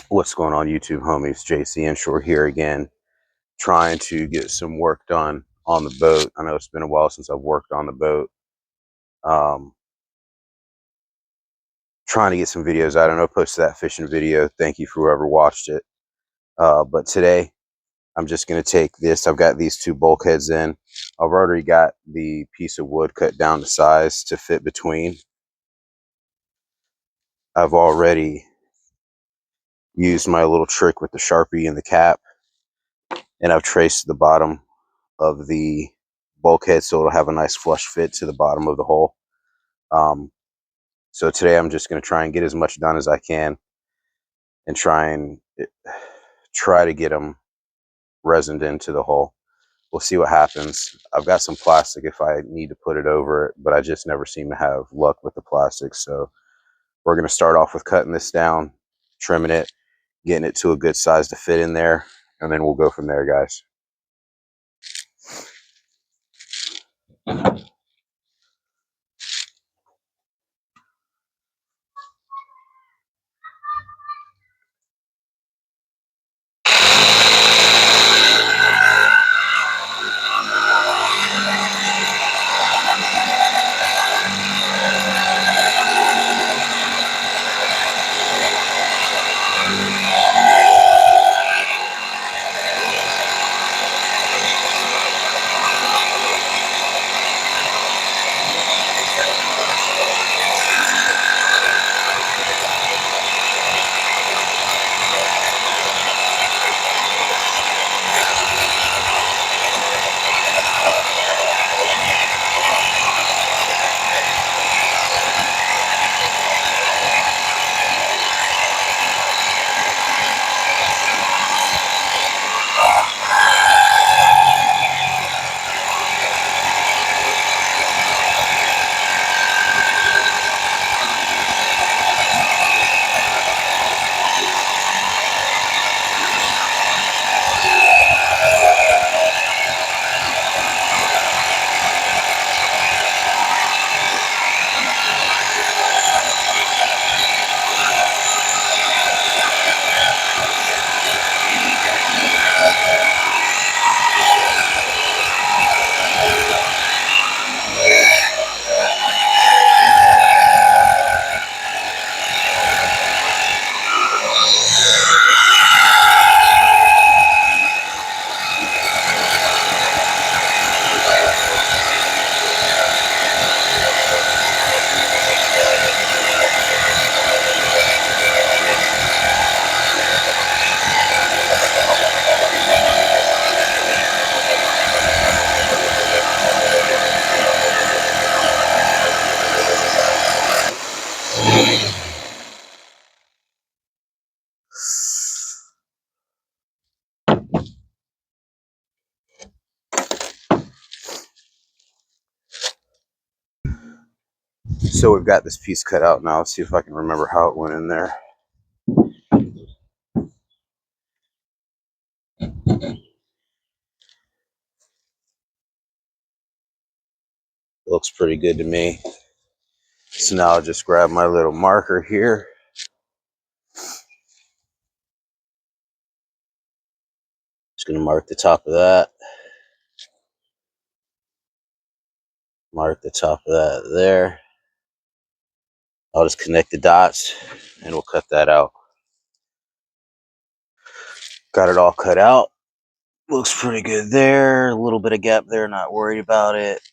What's going on, YouTube homies? JC Inshore here again, trying to get some work done on the boat. I know it's been a while since I've worked on the boat. Trying to get some videos out. I know I posted that fishing video. Thank you for whoever watched it. But today, I'm just going to take this. I've got these two bulkheads in. I've already got the piece of wood cut down to size to fit between. I've already used my little trick with the Sharpie and the cap, and I've traced the bottom of the bulkhead so it'll have a nice flush fit to the bottom of the hole. So today I'm just going to try and get as much done as I can and try to get them resined into the hole. We'll see what happens. I've got some plastic if I need to put it over it, but I just never seem to have luck with the plastic. So we're going to start off with cutting this down, trimming it, getting it to a good size to fit in there, and then we'll go from there, guys. So we've got this piece cut out now. Let's see if I can remember how it went in there. Looks pretty good to me. So now I'll just grab my little marker here. Just going to mark the top of that. Mark the top of that there. I'll just connect the dots and we'll cut that out. Got it all cut out. Looks pretty good there. A little bit of gap there, not worried about it.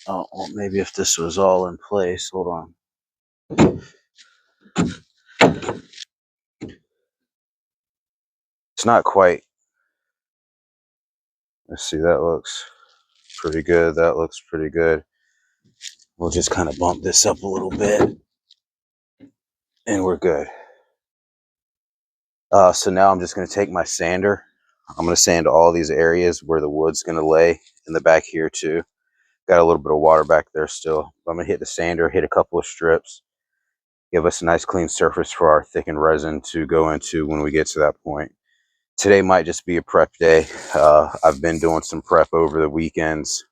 Oh, well, maybe if this was all in place. Hold on. It's not quite. Let's see, that looks pretty good. That looks pretty good. We'll just kind of bump this up a little bit and we're good. So now I'm just going to take my sander. I'm going to sand all these areas where the wood's going to lay in the back here too. Got a little bit of water back there still. I'm going to hit the sander, hit a couple of strips, give us a nice clean surface for our thickened resin to go into when we get to that point. Today might just be a prep day. I've been doing some prep over the weekends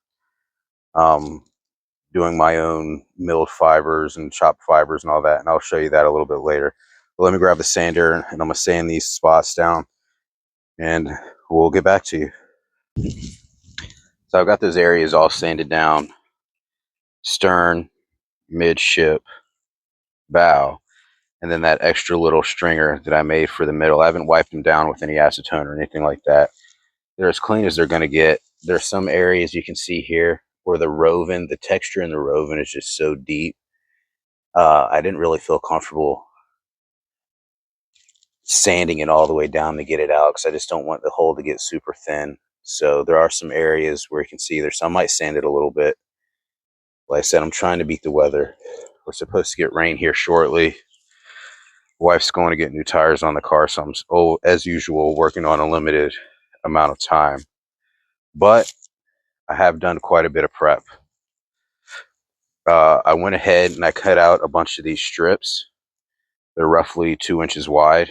doing my own milled fibers and chopped fibers and all that, and I'll show you that a little bit later. But let me grab the sander, and I'm going to sand these spots down, and we'll get back to you. So I've got those areas all sanded down: stern, midship, bow, and then that extra little stringer that I made for the middle. I haven't wiped them down with any acetone or anything like that. They're as clean as they're going to get. There's some areas you can see here where the roven, the texture in the roven is just so deep. I didn't really feel comfortable sanding it all the way down to get it out, because I just don't want the hole to get super thin. So there are some areas where you can see there's some. I might sand it a little bit. Like I said, I'm trying to beat the weather. We're supposed to get rain here shortly. Wife's going to get new tires on the car, so I'm, as usual, working on a limited amount of time. But I have done quite a bit of prep. I went ahead and I cut out a bunch of these strips. They're roughly 2 inches wide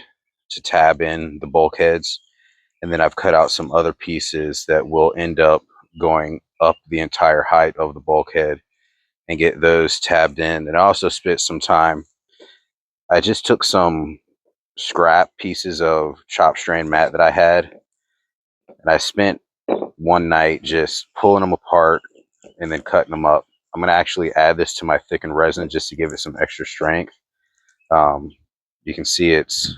to tab in the bulkheads. And then I've cut out some other pieces that will end up going up the entire height of the bulkhead and get those tabbed in. And I also spent some time. I just took some scrap pieces of chop strand mat that I had, and I spent one night just pulling them apart and then cutting them up. I'm going to actually add this to my thickened resin just to give it some extra strength. You can see it's,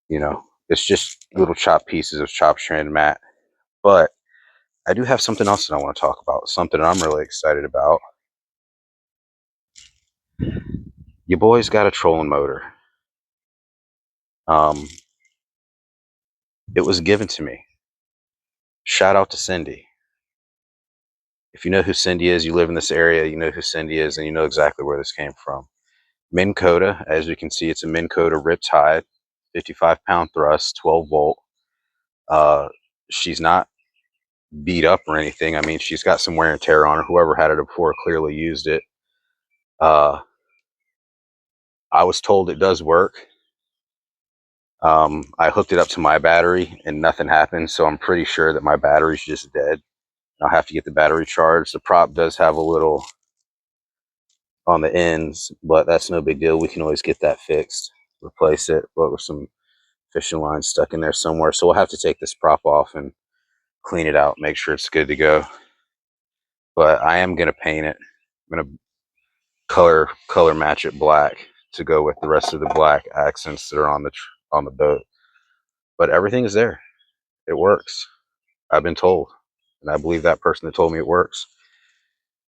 it's just little chopped pieces of chop strand mat. But I do have something else that I want to talk about, something that I'm really excited about. Your boy's got a trolling motor. It was given to me. Shout out to Cindy. If you know who Cindy is, you live in this area, you know who Cindy is, and you know exactly where this came from. Minn Kota, as you can see, it's a Minn Kota riptide, 55-pound thrust, 12 volt. She's not beat up or anything. I mean, she's got some wear and tear on her. Whoever had it before clearly used it. I was told it does work. I hooked it up to my battery and nothing happened, so I'm pretty sure that my battery's just dead. I'll have to get the battery charged. The prop does have a little on the ends, but that's no big deal. We can always get that fixed, replace it, but with some fishing line stuck in there somewhere. So we'll have to take this prop off and clean it out, make sure it's good to go. But I am going to paint it. I'm going to color match it black to go with the rest of the black accents that are on the boat. But everything is there. It works. I've been told, and I believe that person that told me it works.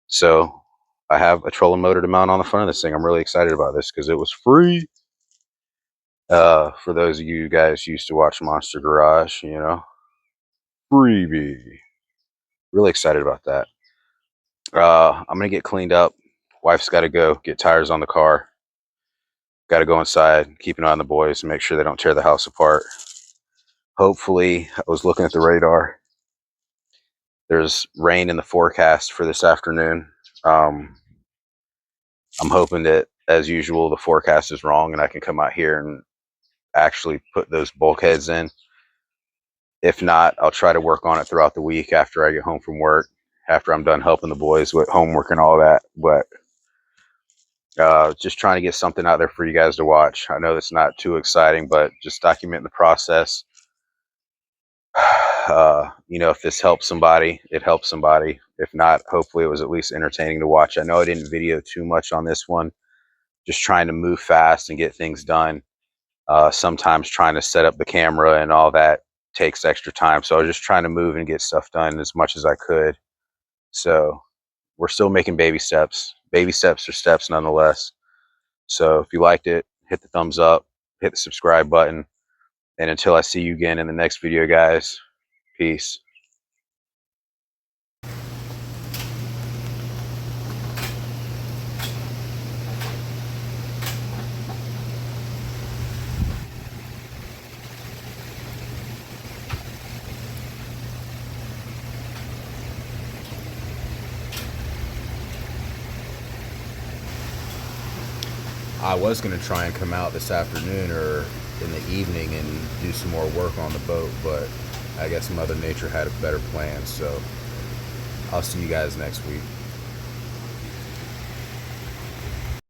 So I have a trolling motor to mount on the front of this thing. I'm really excited about this because it was free. For those of you guys used to watch Monster Garage, freebie. Really excited about that. I'm gonna get cleaned up. Wife's got to go get tires on the car. Got to go inside, keep an eye on the boys, and make sure they don't tear the house apart. Hopefully, I was looking at the radar. There's rain in the forecast for this afternoon. I'm hoping that, as usual, the forecast is wrong and I can come out here and actually put those bulkheads in. If not, I'll try to work on it throughout the week after I get home from work, after I'm done helping the boys with homework and all that. But just trying to get something out there for you guys to watch. I know that's not too exciting, but just documenting the process. If this helps somebody, it helps somebody. If not, hopefully it was at least entertaining to watch. I know I didn't video too much on this one, just trying to move fast and get things done. Sometimes trying to set up the camera and all that takes extra time. So I was just trying to move and get stuff done as much as I could. So we're still making baby steps. Baby steps are steps nonetheless. So if you liked it, hit the thumbs up, hit the subscribe button. And until I see you again in the next video, guys, peace. I was going to try and come out this afternoon or in the evening and do some more work on the boat, but I guess Mother Nature had a better plan, so I'll see you guys next week.